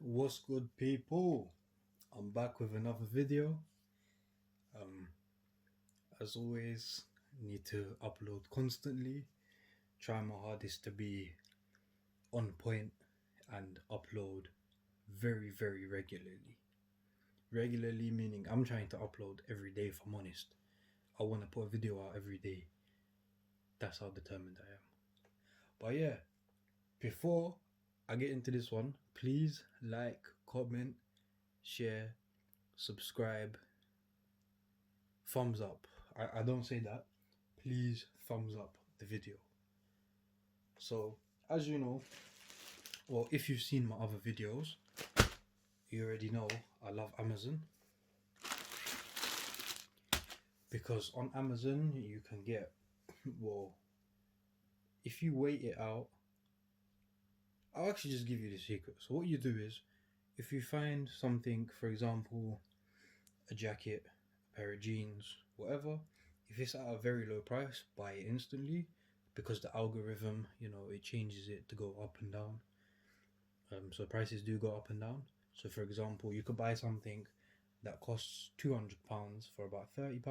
What's good, people? I'm back with another video. Um, as always, need to upload constantly. Try my hardest to be on point and upload very regularly. Regularly meaning I'm trying to upload every day. If I'm honest, I want to put a video out every day. That's how determined I am. But yeah, before I get into this one, please like, comment, share, subscribe, thumbs up. I don't say that. Please thumbs up the video. So, as you know, or if you've seen my other videos, you already know I love Amazon. Because on Amazon, you can get, well, if you wait it out, I'll actually just give you the secret. So, what you do is, if you find something, for example, a jacket, a pair of jeans, whatever, if it's at a very low price, buy it instantly because the algorithm, it changes it to go up and down. So prices do go up and down. So, for example, you could buy something that costs £200 for about £30,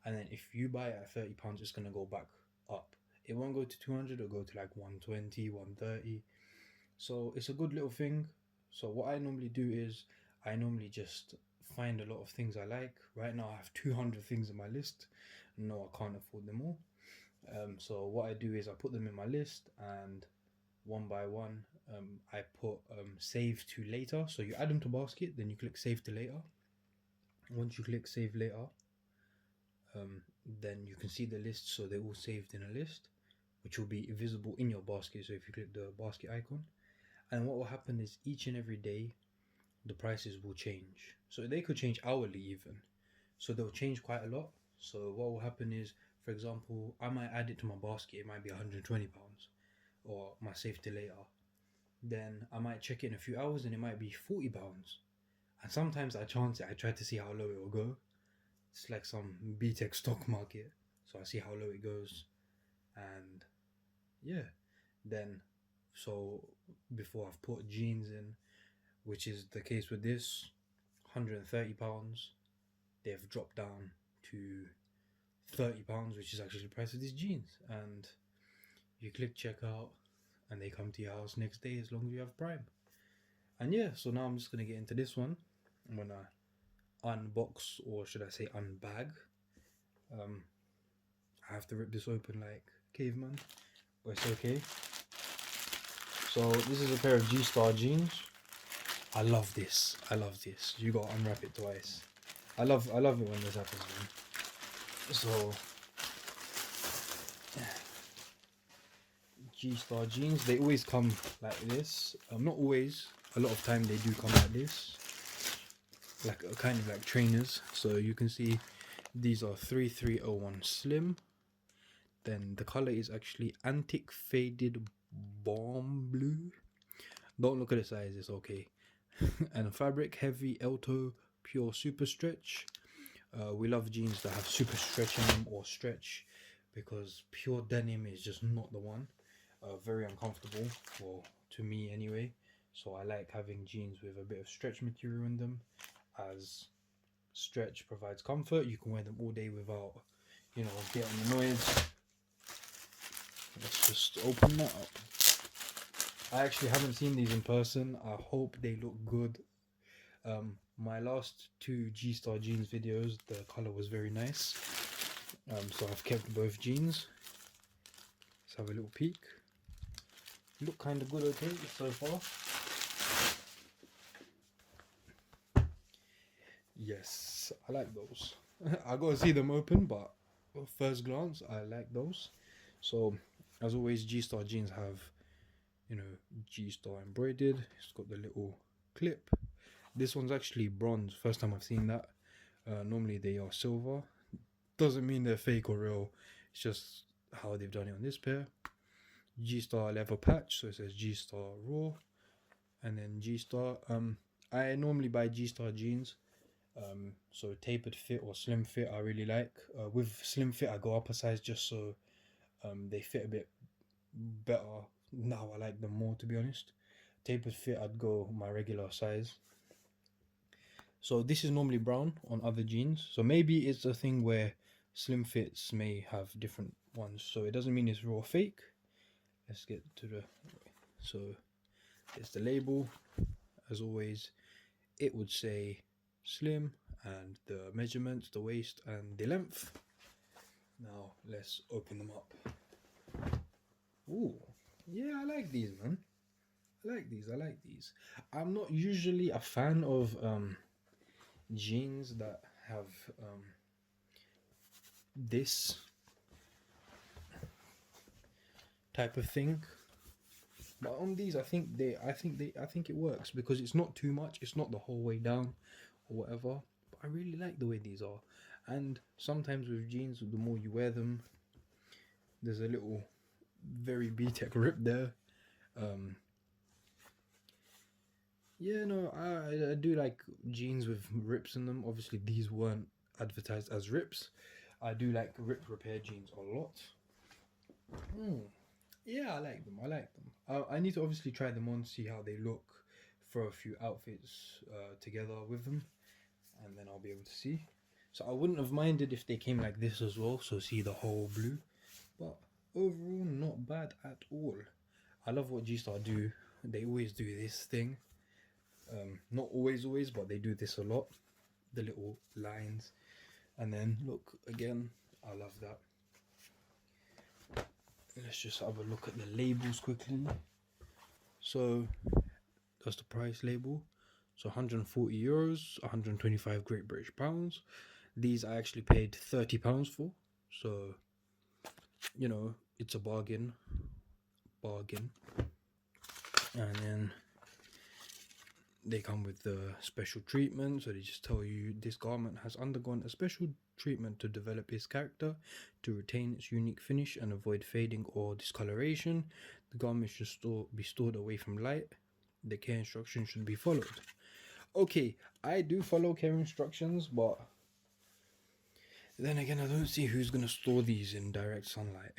and then if you buy it at £30, it's gonna go back up. It won't go to 200; it'll go to like 120, 130. So it's a good little thing. So what I normally do is I normally just find a lot of things I like. Right now I have 200 things in my list. No, I can't afford them all. So what I do is I put them in my list, and one by one, I put save to later. So you add them to basket, then you click save to later. Once you click save later, then you can see the list. So they're all saved in a list, which will be visible in your basket. So if you click the basket icon, and what will happen is each and every day, the prices will change. So they could change hourly even. So they'll change quite a lot. So what will happen is, for example, I might add it to my basket. It might be £120, or my save to later. Then I might check it in a few hours and it might be £40. And sometimes I chance it, I try to see how low it will go. It's like some BTEC stock market. So I see how low it goes. And yeah, then so before I've put jeans in, which is the case with this, £130, they've dropped down to £30, which is actually the price of these jeans. And you click checkout and they come to your house next day as long as you have Prime. And yeah, so now I'm just gonna get into this one. I'm gonna unbox, or should I say unbag. I have to rip this open like caveman, but it's okay. So this is a pair of G-Star jeans. I love this. You gotta unwrap it twice. I love it when this happens, man. So G-Star jeans, they always come like this. Not always. A lot of time they do come like this, like kind of like trainers. So you can see these are 3301 slim. Then the color is actually antique faded bomb blue. Don't look at the size, it's okay. And fabric heavy Elto pure super stretch. We love jeans that have super stretch in them, or stretch, because pure denim is just not the one. Very uncomfortable, well, to me anyway. So I like having jeans with a bit of stretch material in them, as stretch provides comfort. You can wear them all day without, getting annoyed. Let's just open that up. I actually haven't seen these in person. I hope they look good. My last two G-Star jeans videos, the color was very nice. So I've kept both jeans. Let's have a little peek. Look kind of good, okay, so far. Yes, I like those. I gotta see them open, but first glance, I like those. So, as always, G-Star jeans have, G-Star embroidered. It's got the little clip. This one's actually bronze. First time I've seen that. Normally they are silver. Doesn't mean they're fake or real. It's just how they've done it on this pair. G-Star leather patch, so it says G-Star raw, and then G-Star. I normally buy G-Star jeans. So tapered fit or slim fit I really like. With slim fit I go up a size just so they fit a bit better. Now I like them more, to be honest. tapered fit, I'd go my regular size. So this is normally brown on other jeans. So maybe it's a thing where slim fits may have different ones. So it doesn't mean it's raw fake. Let's get to the... So it's the label. As always, it would say slim and the measurements, the waist and the length. Now let's open them up. Ooh, yeah, I like these, man. I like these. I'm not usually a fan of jeans that have this type of thing, but on these I think it works because it's not too much, it's not the whole way down or whatever, but I really like the way these are. And sometimes with jeans, the more you wear them, there's a little very B-Tech rip there. Yeah, no, I do like jeans with rips in them. Obviously these weren't advertised as rips. I do like rip repair jeans a lot. Yeah, I like them. I need to obviously try them on, see how they look, throw a few outfits together with them, and then I'll be able to see. So I wouldn't have minded if they came like this as well, so see the whole blue. But overall, not bad at all. I love what G-Star do. They always do this thing. Not always, but they do this a lot. The little lines. And then, look, again, I love that. Let's just have a look at the labels quickly. So, that's the price label. So 140 euros, 125 Great British pounds. These I actually paid £30 for. So, you know, it's a bargain. And then they come with the special treatment. So they just tell you this garment has undergone a special treatment to develop its character, to retain its unique finish and avoid fading or discoloration. The garment should be stored away from light. The care instructions should be followed. Okay, I do follow care instructions, but then again, I don't see who's gonna store these in direct sunlight.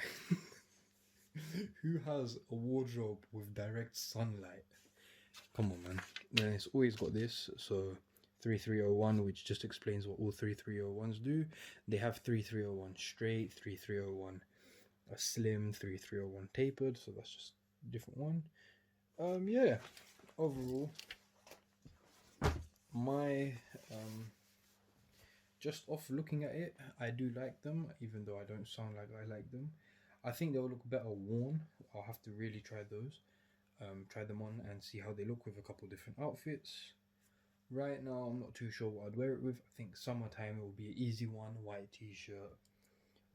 Who has a wardrobe with direct sunlight? Come on, man. Then it's always got this. So 3301, which just explains what all 3301s do. They have 3301 straight, 3301 a slim, 3301 tapered. So that's just a different one. Yeah. Overall, my just off looking at it, I do like them, even though I don't sound like I like them. I think they'll look better worn. I'll have to really try those. Try them on and see how they look with a couple different outfits. Right now, I'm not too sure what I'd wear it with. I think summertime it will be an easy one. White t-shirt,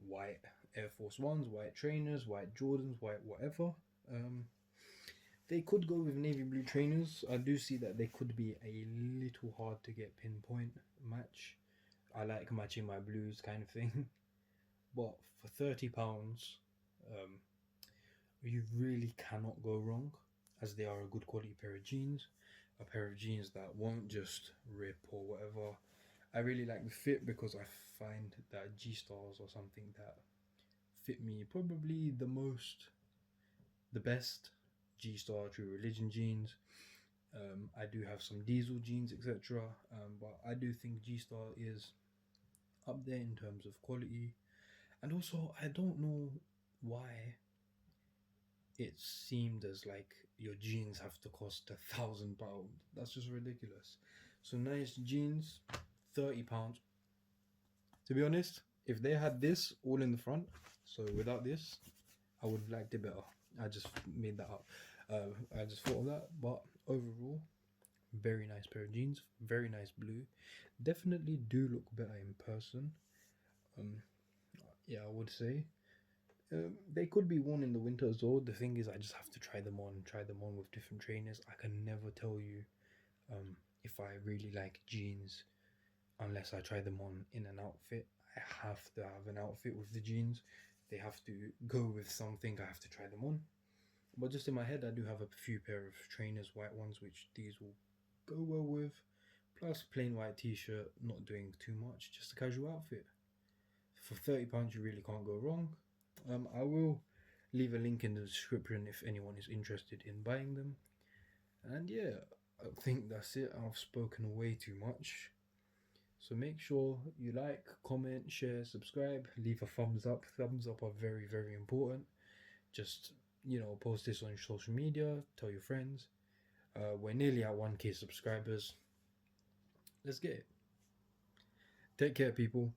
white Air Force Ones, white trainers, white Jordans, white whatever. They could go with navy blue trainers. I do see that they could be a little hard to get pinpoint match. I like matching my blues kind of thing. But for £30, you really cannot go wrong, as they are a good quality pair of jeans. A pair of jeans that won't just rip or whatever. I really like the fit because I find that G-Stars are something that fit me probably the best. G-Star, True Religion jeans. I do have some Diesel jeans, etc. But I do think G-Star is up there in terms of quality. And also, I don't know why it seemed as like your jeans have to cost £1,000. That's just ridiculous. So nice jeans, £30. To be honest, if they had this all in the front, so without this, I would have liked it better. I just made that up. I just thought of that. But overall, very nice pair of jeans, very nice blue. Definitely do look better in person. Yeah, I would say. They could be worn in the winter as well. The thing is, I just have to try them on with different trainers. I can never tell you if I really like jeans unless I try them on in an outfit. I have to have an outfit with the jeans. They have to go with something. I have to try them on. But just in my head, I do have a few pair of trainers, white ones, which these will go well with. Plus plain white t-shirt, not doing too much, just a casual outfit. For £30, you really can't go wrong. I will leave a link in the description if anyone is interested in buying them. And yeah, I think that's it. I've spoken way too much. So make sure you like, comment, share, subscribe, leave a thumbs up. Thumbs up are very, very important. Just, post this on your social media, tell your friends. We're nearly at 1K subscribers. Let's get it. Take care, people.